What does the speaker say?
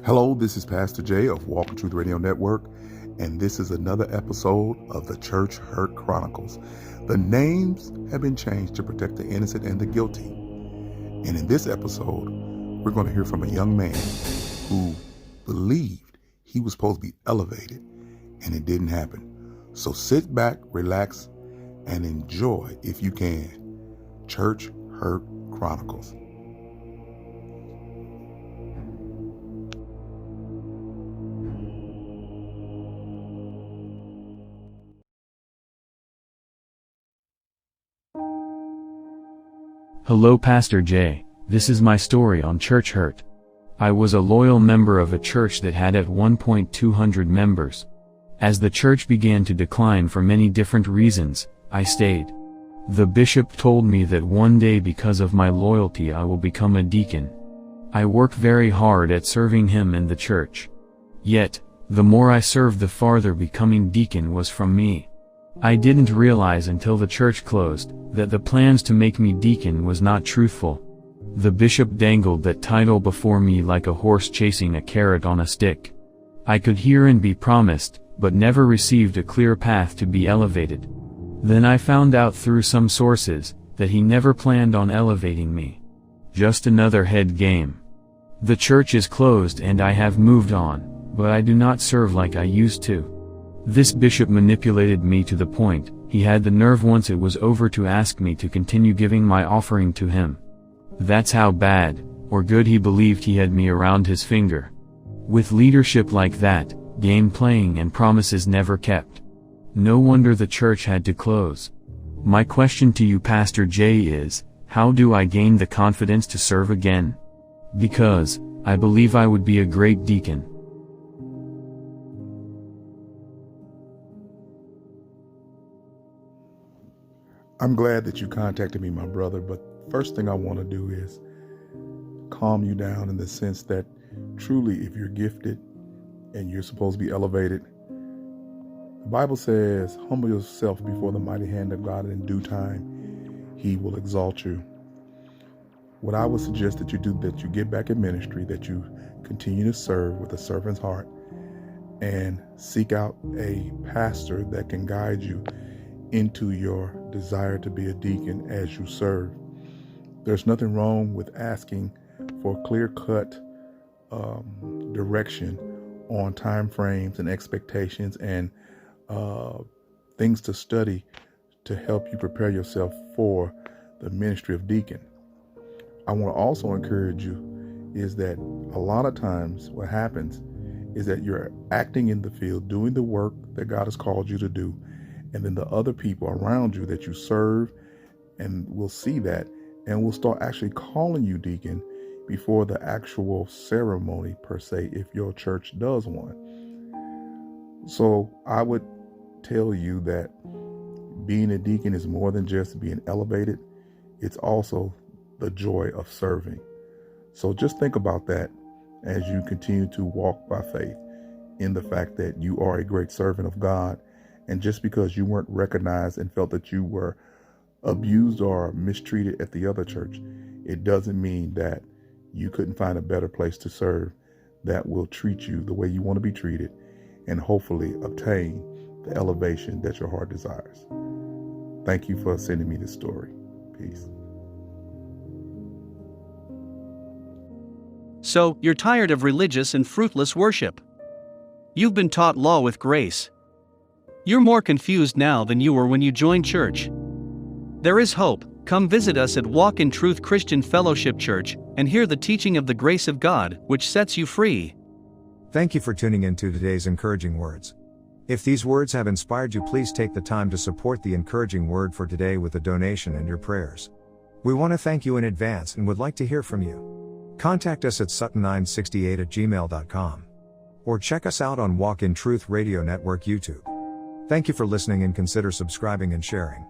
Hello, this is Pastor Jay of Walk in Truth Radio Network, and this is another episode of the Church Hurt Chronicles. The names have been changed to protect the innocent and the guilty. And in this episode, we're going to hear from a young man who believed he was supposed to be elevated, and it didn't happen. So sit back, relax, and enjoy, if you can, Church Hurt Chronicles. Hello Pastor Jay, this is my story on Church Hurt. I was a loyal member of a church that had at one point 200 members. As the church began to decline for many different reasons, I stayed. The bishop told me that one day because of my loyalty I will become a deacon. I worked very hard at serving him and the church. Yet, the more I served the farther becoming deacon was from me. I didn't realize until the church closed, that the plans to make me deacon was not truthful. The bishop dangled that title before me like a horse chasing a carrot on a stick. I could hear and be promised, but never received a clear path to be elevated. Then I found out through some sources, that he never planned on elevating me. Just another head game. The church is closed and I have moved on, but I do not serve like I used to. This bishop manipulated me to the point, he had the nerve once it was over to ask me to continue giving my offering to him. That's how bad, or good he believed he had me around his finger. With leadership like that, game playing and promises never kept. No wonder the church had to close. My question to you Pastor Jay is, how do I gain the confidence to serve again? Because, I believe I would be a great deacon. I'm glad that you contacted me, my brother, but first thing I want to do is calm you down in the sense that truly if you're gifted and you're supposed to be elevated, the Bible says, humble yourself before the mighty hand of God, and in due time he will exalt you. What I would suggest that you do, that you get back in ministry, that you continue to serve with a servant's heart and seek out a pastor that can guide you into your desire to be a deacon as you serve. There's nothing wrong with asking for clear-cut direction on time frames and expectations and things to study to help you prepare yourself for the ministry of deacon. I want to also encourage you is that a lot of times what happens is that you're acting in the field, doing the work that God has called you to do, and then the other people around you that you serve and will see that and will start actually calling you deacon before the actual ceremony per se, if your church does one. So I would tell you that being a deacon is more than just being elevated. It's also the joy of serving. So just think about that as you continue to walk by faith in the fact that you are a great servant of God. And just because you weren't recognized and felt that you were abused or mistreated at the other church, it doesn't mean that you couldn't find a better place to serve that will treat you the way you want to be treated and hopefully obtain the elevation that your heart desires. Thank you for sending me this story. Peace. So, you're tired of religious and fruitless worship. You've been taught law with grace. You're more confused now than you were when you joined church. There is hope. Come visit us at Walk in Truth Christian Fellowship Church and hear the teaching of the grace of God, which sets you free. Thank you for tuning in to today's encouraging words. If these words have inspired you, please take the time to support the encouraging word for today with a donation and your prayers. We want to thank you in advance and would like to hear from you. Contact us at sutton968@gmail.com. Or check us out on Walk in Truth Radio Network YouTube. Thank you for listening and consider subscribing and sharing.